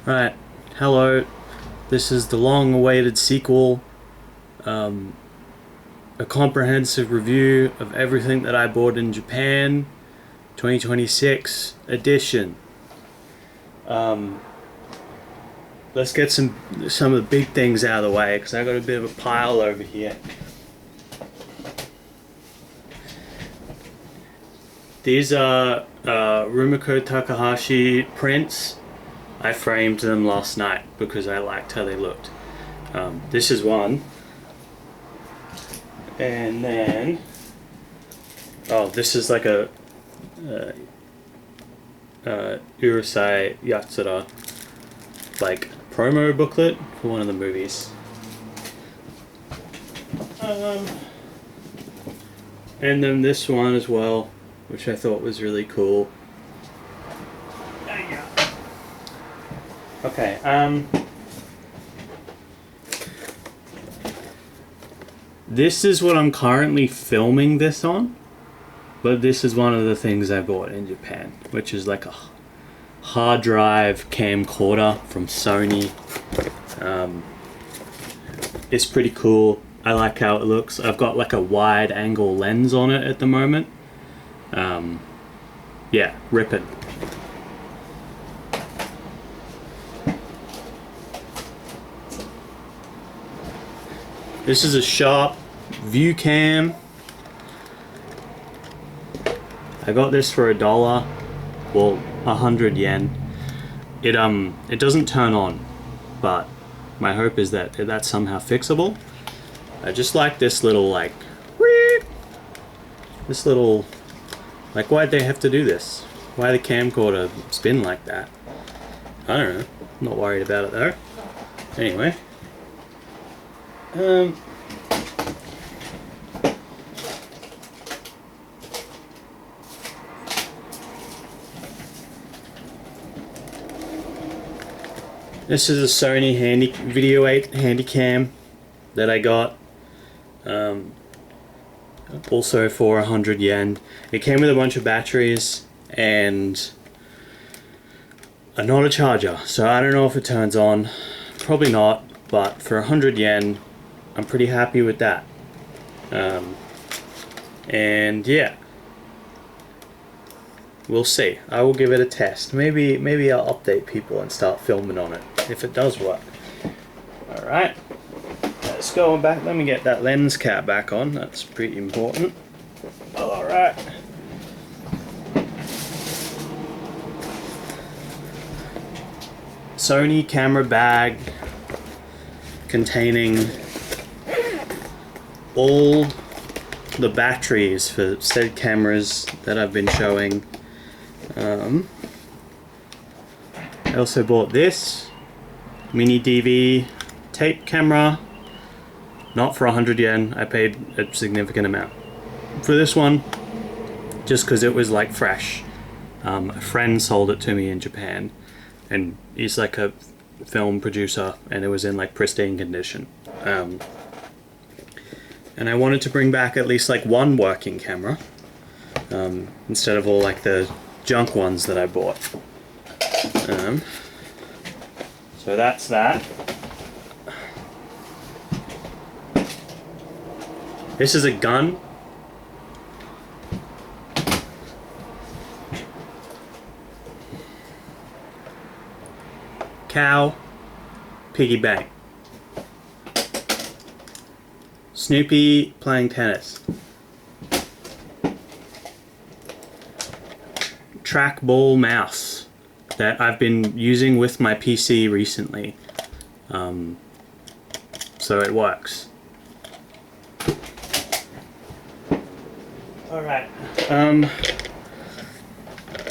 Right, hello. This is the long-awaited sequel, a comprehensive review of everything that I bought in Japan, 2026 edition. Let's get some of the big things out of the way because I got a bit of a pile over here. These are Rumiko Takahashi prints. I framed them last night because I liked how they looked. This is one. And then, this is like a Urusei Yatsura like promo booklet for one of the movies. And then this one as well, which I thought was really cool. Okay, this is what I'm currently filming this on, but this is one of the things I bought in Japan, which is like a hard drive camcorder from Sony. It's pretty cool. I like how it looks. I've got like a wide angle lens on it at the moment. Yeah, ripping. This is a Sharp View Cam. I got this for $1. Well, 100 yen. It doesn't turn on, but my hope is that that's somehow fixable. I just like this little like why'd they have to do this? Why the camcorder spin like that? I don't know. I'm not worried about it though. Anyway. This is a Sony Video 8 Handycam that I got, also for 100 yen. It came with a bunch of batteries and not a charger, so I don't know if it turns on. Probably not, but for 100 yen, I'm pretty happy with that. And yeah, we'll see. I will give it a test. Maybe I'll update people and start filming on it if it does work. Alright, let's go back. Let me get that lens cap back on. That's pretty important. Alright. Sony camera bag containing all the batteries for said cameras that I've been showing. I also bought this mini DV tape camera, not for 100 yen. I paid a significant amount for this one just because it was like fresh. A friend sold it to me in Japan, and he's like a film producer, and it was in like pristine condition. And I wanted to bring back at least like one working camera, instead of all like the junk ones that I bought. So that's that. This is a gun. Cow, piggy bank. Snoopy playing tennis. Trackball mouse that I've been using with my PC recently. So it works. Alright.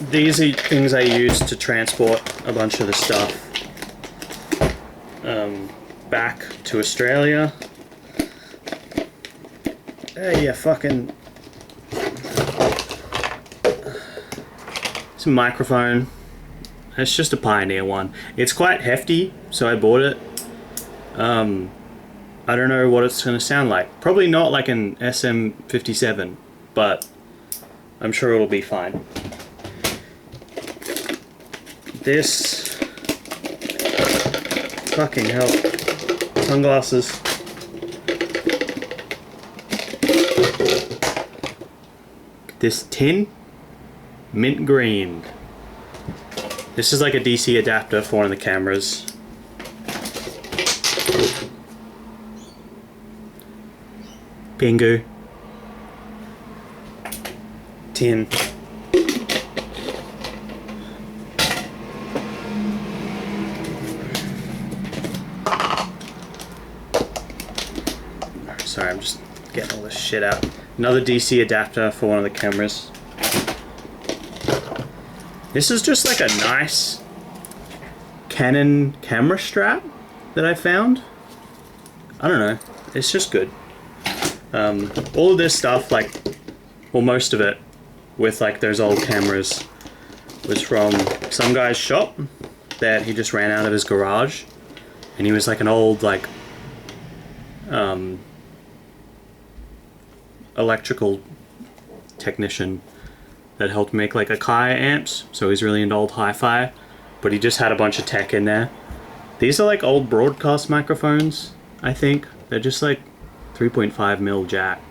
These are things I use to transport a bunch of the stuff back to Australia. Yeah, fucking. It's a microphone. It's just a Pioneer one. It's quite hefty, so I bought it. I don't know what it's going to sound like. Probably not like an SM57, but I'm sure it'll be fine. This Fucking hell. Sunglasses. This tin, mint green. This is like a DC adapter for one of the cameras. Pingu. Tin. Sorry, I'm just getting all this shit out. Another DC adapter for one of the cameras. This is just like a nice Canon camera strap that I found. I don't know, it's just good. All of this stuff, like, well, most of it with like those old cameras was from some guy's shop that he just ran out of his garage, and he was like an old like electrical technician that helped make like Akai amps, so he's really into old hi-fi, but he just had a bunch of tech in there. These are like old broadcast microphones, I think. They're just like 3.5mm jack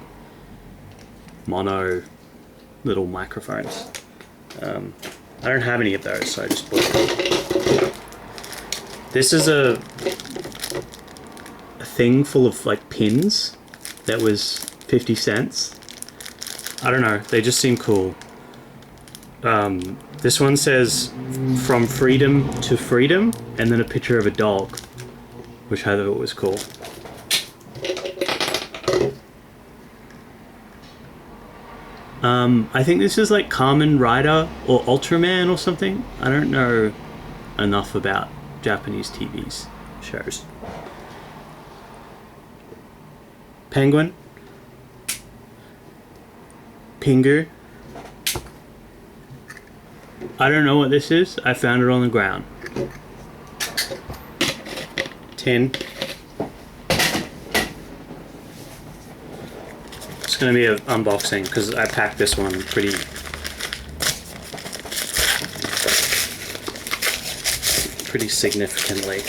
mono little microphones. I don't have any of those, so I just bought them. This is a thing full of like pins that was 50 cents. I don't know, they just seem cool. This one says from freedom to freedom, and then a picture of a dog, which I thought was cool. I think this is like Kamen Rider or Ultraman or something. I don't know enough about Japanese TVs shows. Penguin. Pingu. I don't know what this is. I found it on the ground. Tin. It's gonna be an unboxing because I packed this one pretty significantly.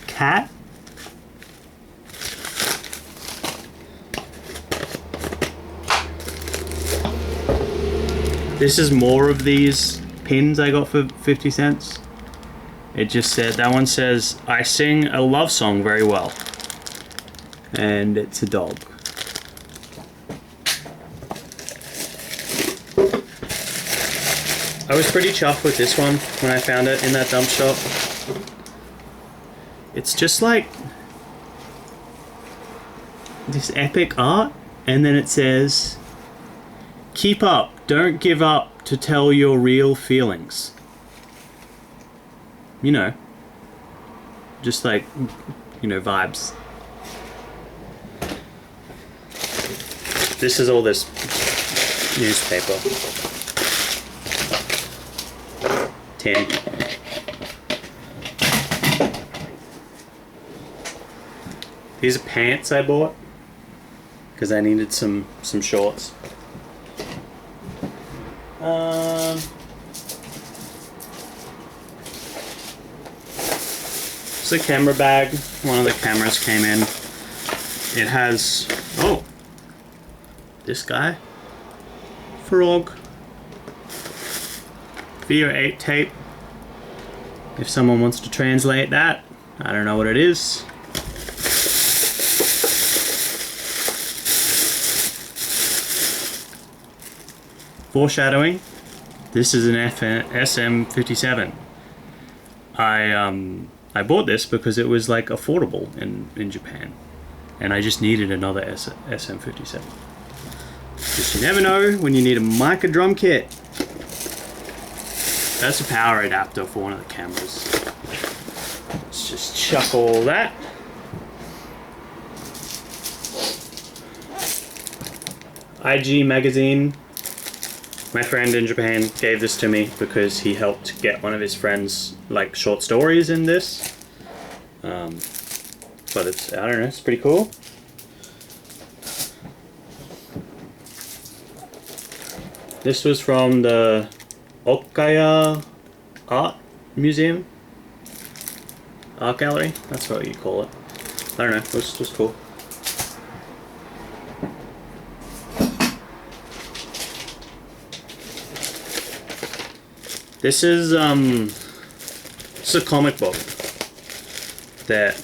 Cat. This is more of these pins I got for 50 cents. It just said, that one says, I sing a love song very well. And it's a dog. I was pretty chuffed with this one when I found it in that dump shop. It's just like this epic art, and then it says, keep up, don't give up to tell your real feelings. You know, just like, you know, vibes. This is all this newspaper. Tin. These are pants I bought because I needed some shorts. It's a camera bag. One of the cameras came in. It has, oh, this guy, frog, VO8 tape. If someone wants to translate that, I don't know what it is. Foreshadowing. This is an SM57. I bought this because it was like affordable in Japan, and I just needed another SM57. Because you never know when you need a mic drum kit. That's a power adapter for one of the cameras. Let's just chuck all that. IG magazine. My friend in Japan gave this to me because he helped get one of his friends like short stories in this. But it's, I don't know, it's pretty cool. This was from the Okaya Art Museum. Art Gallery? That's what you call it. I don't know, it was just cool. This is it's a comic book that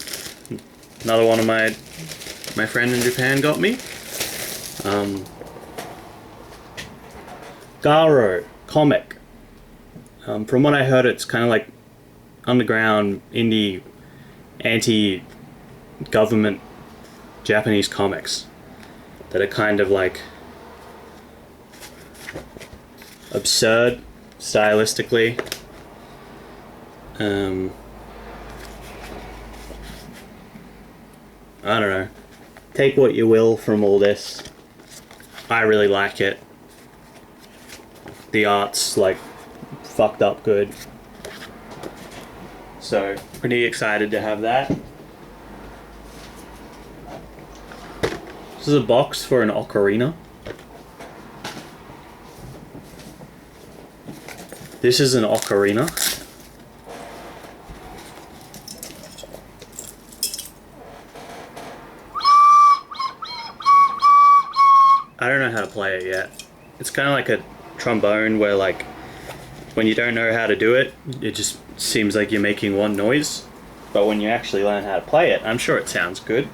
another one of my friend in Japan got me. Garo comic. From what I heard, it's kind of like underground indie anti-government Japanese comics that are kind of like absurd stylistically. I don't know. Take what you will from all this. I really like it. The art's like fucked up good. So pretty excited to have that. This is a box for an ocarina. This is an ocarina. I don't know how to play it yet. It's kind of like a trombone where like when you don't know how to do it, it just seems like you're making one noise. But when you actually learn how to play it, I'm sure it sounds good.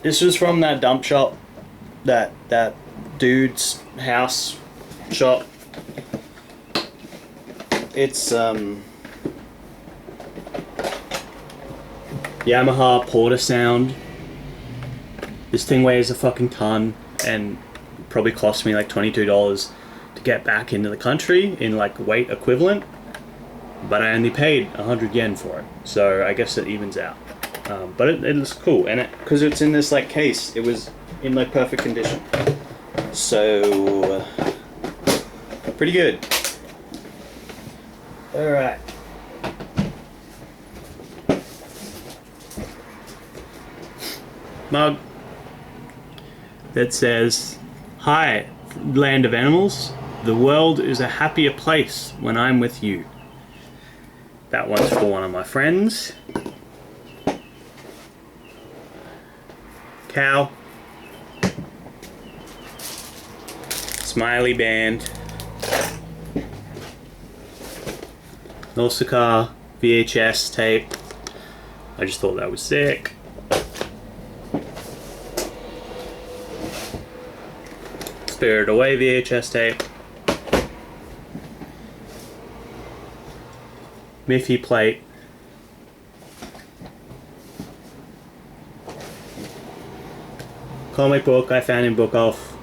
This was from that dump shop, that dude's house shop. It's Yamaha Porter Sound. This thing weighs a fucking ton and probably cost me like $22 to get back into the country in like weight equivalent, but I only paid 100 yen for it, so I guess it evens out. But it looks cool, and because it's in this like case, it was in like perfect condition, so pretty good. All right. Mug that says, "Hi, land of animals. The world is a happier place when I'm with you." That one's for one of my friends. Cow. Smiley band. Nausicaa VHS tape. I just thought that was sick. Spirited Away VHS tape. Miffy plate. Comic book I found in Book Off.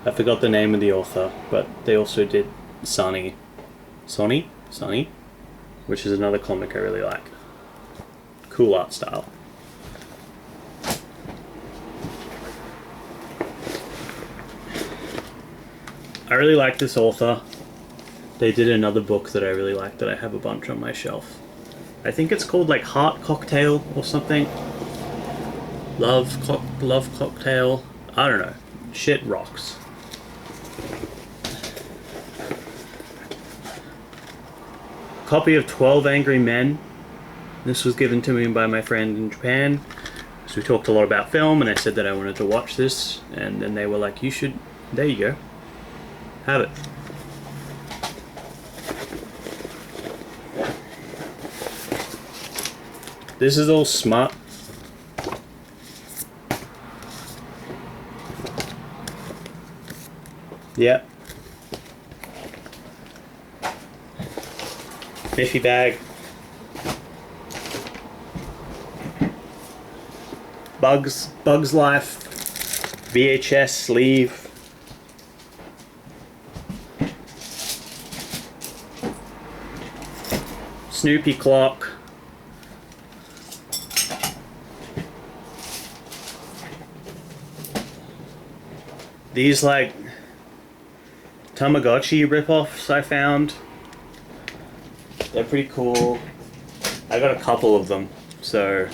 I forgot the name of the author, but they also did Sonny, which is another comic I really like. Cool art style. I really like this author. They did another book that I really like that I have a bunch on my shelf. I think it's called like Heart Cocktail or something. Love Cocktail. I don't know. Shit rocks. Copy of 12 Angry Men. This was given to me by my friend in Japan. So we talked a lot about film, and I said that I wanted to watch this, and then they were like, "You should." There you go. Have it. This is all smart. Yep. Miffy bag. Bugs Life. VHS sleeve. Snoopy clock. These like Tamagotchi ripoffs I found. They're pretty cool. I got a couple of them, so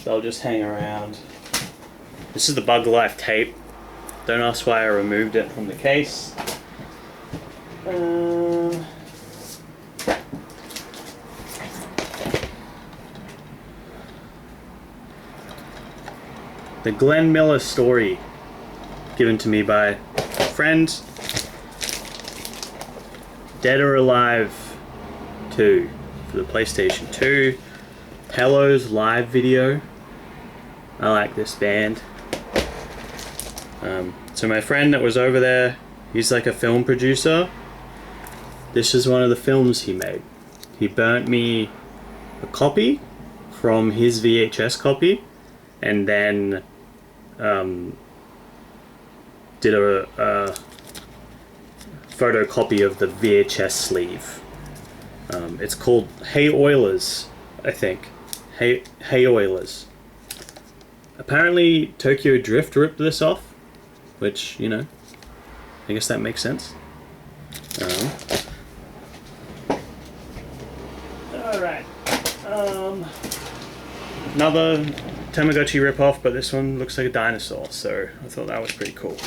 they'll just hang around. This is the Bug Life tape. Don't ask why I removed it from the case. The Glenn Miller story, given to me by a friend. Dead or Alive 2 for the PlayStation 2. Hello's live video. I like this band. So my friend that was over there, he's like a film producer. This is one of the films he made. He burnt me a copy from his VHS copy, and then did a photocopy of the VHS sleeve. It's called Hey Oilers, I think. Hey Oilers. Apparently Tokyo Drift ripped this off, which, you know, I guess that makes sense. Alright. Another Tamagotchi ripoff, but this one looks like a dinosaur, so I thought that was pretty cool.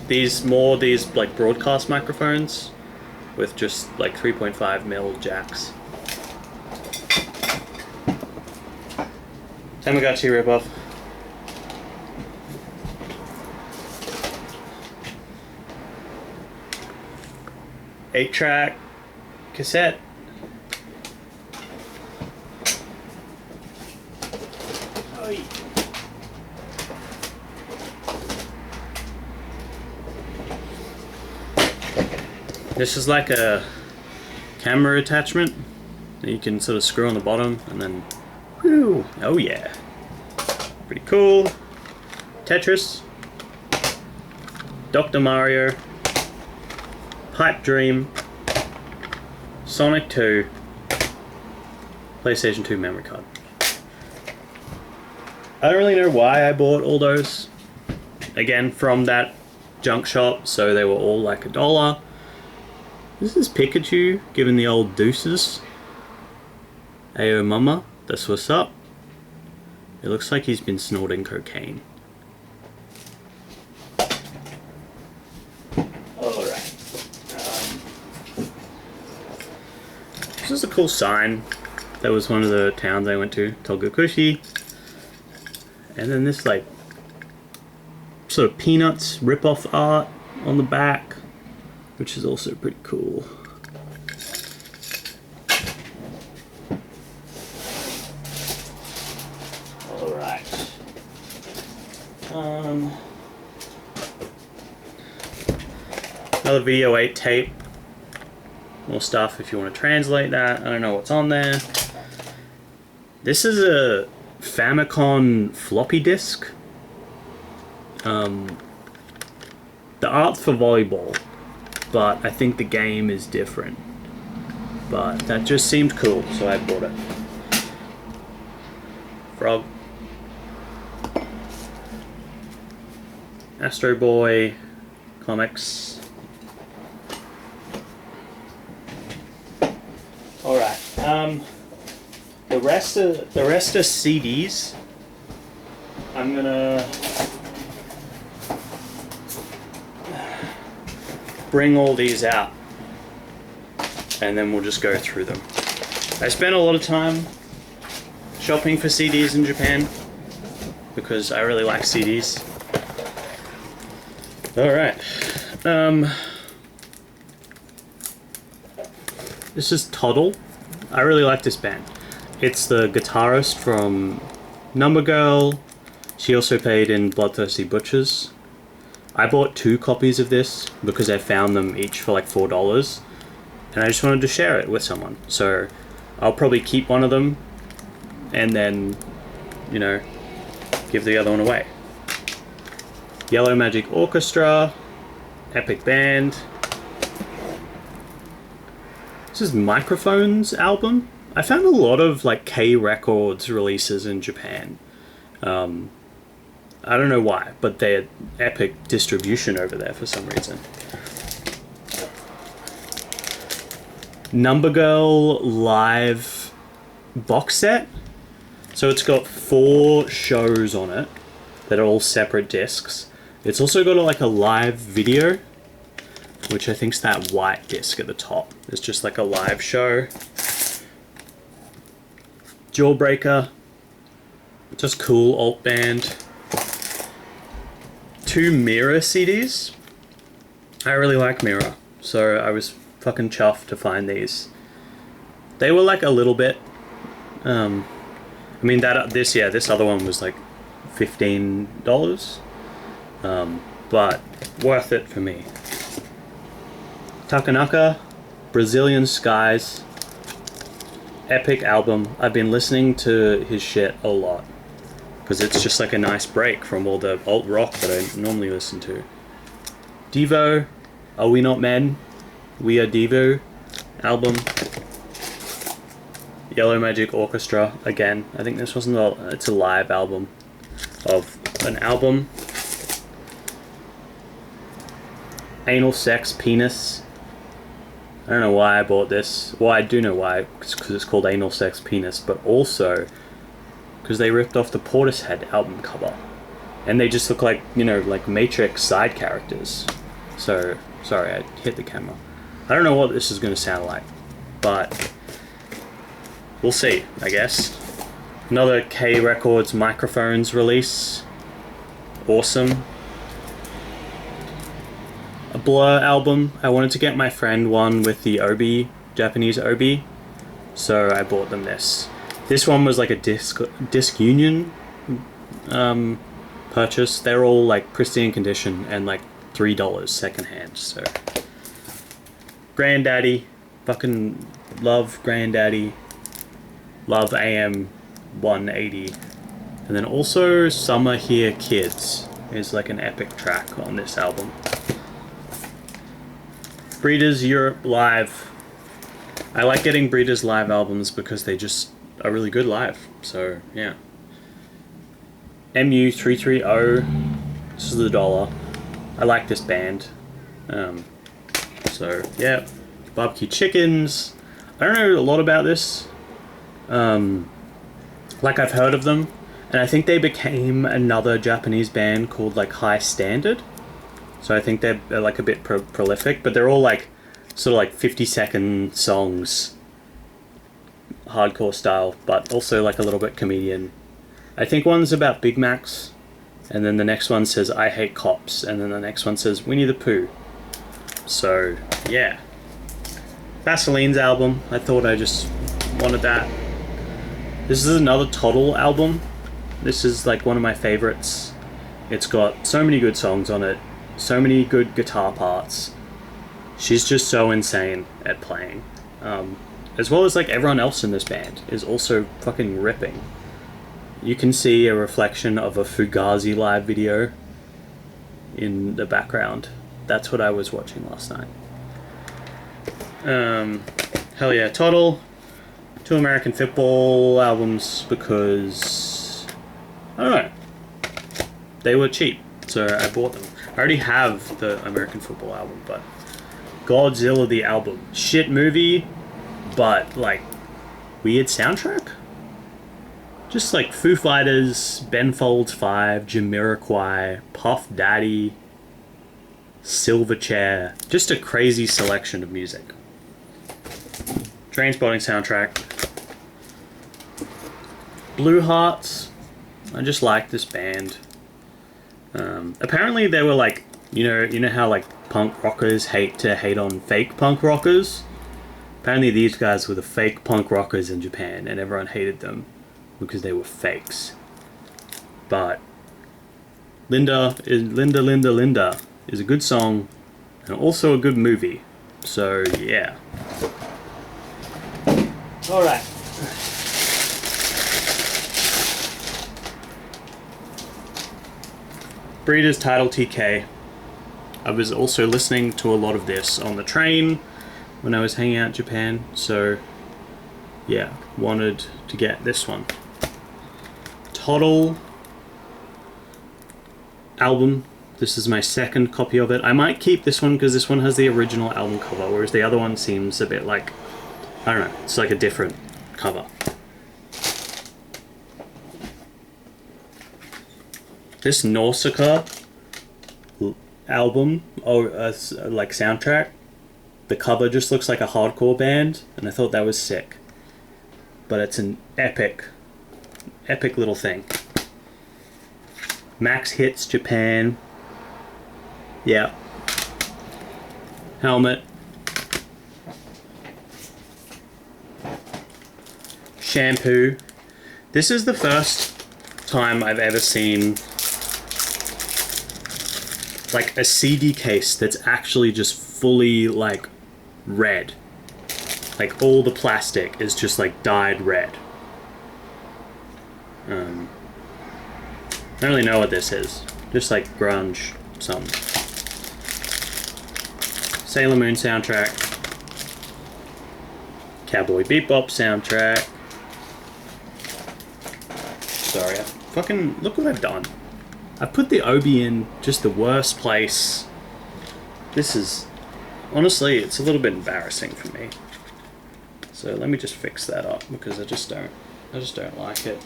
These like broadcast microphones with just like 3.5mm jacks. Tamagotchi ripoff. Eight-track cassette. This is like a camera attachment that you can sort of screw on the bottom and then, whew, oh yeah, pretty cool. Tetris, Dr. Mario, Pipe Dream, Sonic 2, PlayStation 2 memory card. I don't really know why I bought all those. Again, from that junk shop, so they were all like $1. This is Pikachu giving the old deuces. Ayo mama, that's what's up. It looks like he's been snorting cocaine. Alright. This is a cool sign. That was one of the towns I went to, Togokushi. And then this like sort of Peanuts rip-off art on the back, which is also pretty cool. Alright. Another Video 8 tape. More stuff if you want to translate that. I don't know what's on there. This is a Famicom floppy disk. The art's for volleyball, but I think the game is different. But that just seemed cool, so I bought it. Frog. Astro Boy comics. Alright, the rest are CDs. I'm gonna bring all these out and then we'll just go through them. I spent a lot of time shopping for CDs in Japan because I really like CDs. Alright. This is Toddle. I really like this band. It's the guitarist from Number Girl. She also played in Bloodthirsty Butchers. I bought 2 copies of this because I found them each for like $4 and I just wanted to share it with someone. So I'll probably keep one of them and then, you know, give the other one away. Yellow Magic Orchestra, Epic Band. This is Microphones album. I found a lot of like K Records releases in Japan. I don't know why, but they're epic distribution over there for some reason. Number Girl live box set. So it's got 4 shows on it that are all separate discs. It's also got like a live video, which I think's that white disc at the top. It's just like a live show. Jawbreaker, just cool alt band. 2 Mirror CDs. I really like Mirror, so I was fucking chuffed to find these. They were like a little bit. I mean this other one was like $15, but worth it for me. Takanaka, Brazilian Skies, epic album. I've been listening to his shit a lot because it's just like a nice break from all the alt rock that I normally listen to. Devo, Are We Not Men? We Are Devo album. Yellow Magic Orchestra, again. I think this wasn't it's a live album of an album. Anal Sex Penis. I don't know why I bought this. Well, I do know why, because it's called Anal Sex Penis, but also because they ripped off the Portishead album cover. And they just look like, you know, like Matrix side characters. So, sorry, I hit the camera. I don't know what this is going to sound like, but we'll see, I guess. Another K Records Microphones release. Awesome. A Blur album. I wanted to get my friend one with the Obi, Japanese Obi, so I bought them this. This one was like a disc union purchase. They're all like pristine condition and like $3 secondhand. So Grandaddy, fucking love Grandaddy, love AM 180, and then also Summer Here Kids is like an epic track on this album. Breeders Europe Live. I like getting Breeders live albums because they just are really good live. So yeah. MU330. This is the dollar. I like this band. So yeah. Barbecue Chickens. I don't know a lot about this. Like I've heard of them, and I think they became another Japanese band called like High Standard. So I think they're like a bit prolific, but they're all like sort of like 50-second songs, hardcore style, but also like a little bit comedian. I think one's about Big Macs, and then the next one says I hate cops, and then the next one says Winnie the Pooh. So yeah. Vaseline's album, I thought I just wanted that. This is another Toddle album. This is like one of my favorites. It's got so many good songs on it, so many good guitar parts. She's just so insane at playing. As well as like everyone else in this band is also fucking ripping. You can see a reflection of a Fugazi live video in the background. That's what I was watching last night. Hell yeah, Toddle. 2 American Football albums because, I don't know, they were cheap, so I bought them. I already have the American Football album, but Godzilla the album. Shit movie, but like weird soundtrack. Just like Foo Fighters, Ben Folds 5, Jamiroquai, Puff Daddy, Silverchair. Just a crazy selection of music. Trainspotting soundtrack. Blue Hearts. I just like this band. Apparently they were like, you know how like punk rockers hate on fake punk rockers? Apparently these guys were the fake punk rockers in Japan, and everyone hated them because they were fakes. But Linda is a good song and also a good movie. So yeah. Alright. Breeders Title TK. I was also listening to a lot of this on the train when I was hanging out in Japan, so yeah, wanted to get this one. Toddle album. This is my second copy of it. I might keep this one because this one has the original album cover, whereas the other one seems a bit like, I don't know, it's like a different cover. This Nausicaa album, or like soundtrack, the cover just looks like a hardcore band, and I thought that was sick. But it's an epic little thing. Max Hits Japan. Yeah. Helmet. Shampoo. This is the first time I've ever seen like a CD case that's actually just fully like red. Like all the plastic is just like dyed red. I don't really know what this is. Just like grunge something. Sailor Moon soundtrack. Cowboy Bebop soundtrack. Sorry, I fucking look what I've done. I put the Obi in just the worst place. This is honestly, it's a little bit embarrassing for me. So let me just fix that up because I just don't like it.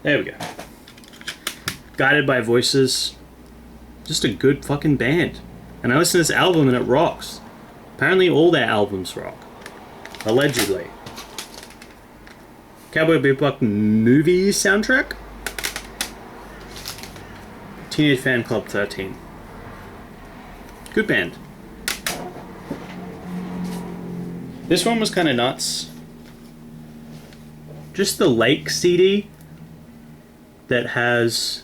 There we go. Guided by Voices. Just a good fucking band. And I listen to this album and it rocks. Apparently all their albums rock. Allegedly. Cowboy Bebop movie soundtrack? Teenage Fan Club 13. Good band. This one was kind of nuts. Just the Lake CD that has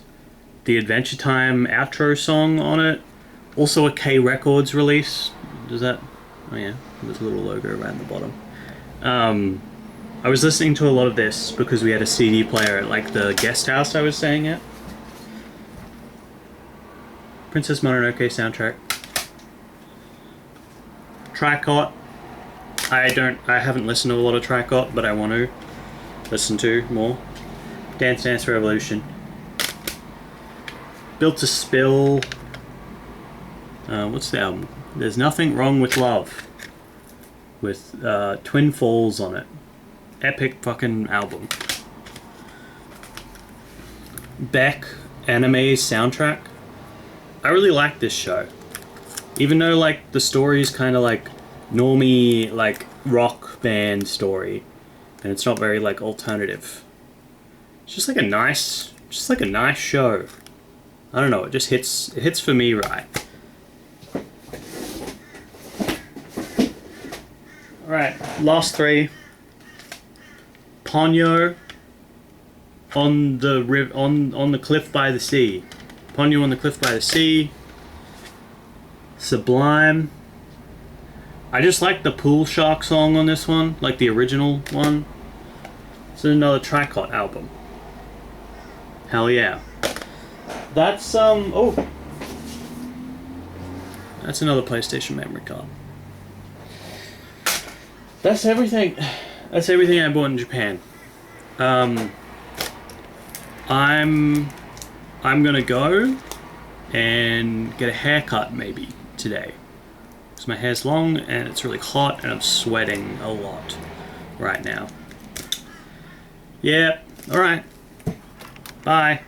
the Adventure Time outro song on it. Also a K Records release. Does that... Oh yeah, there's a little logo right at the bottom. I was listening to a lot of this because we had a CD player at like the guest house I was staying at. Princess Mononoke soundtrack. Tricot. I haven't listened to a lot of Tricot, but I want to listen to more. Dance Dance Revolution. Built to Spill. What's the album? There's Nothing Wrong with Love. With Twin Falls on it. Epic fucking album. Beck anime soundtrack. I really like this show. Even though like the story is kind of like normie like rock band story, and it's not very like alternative. It's just like a nice show. I don't know. It just hits for me right. All right, last three. Ponyo on the Cliff by the Sea. Ponyo on the Cliff by the Sea. Sublime. I just like the Pool Shark song on this one, like the original one. It's another Tricot album. Hell yeah. That's oh. That's another PlayStation memory card. That's everything. That's everything I bought in Japan. I'm gonna go and get a haircut maybe today. Because my hair's long and it's really hot and I'm sweating a lot right now. Yeah, alright. Bye.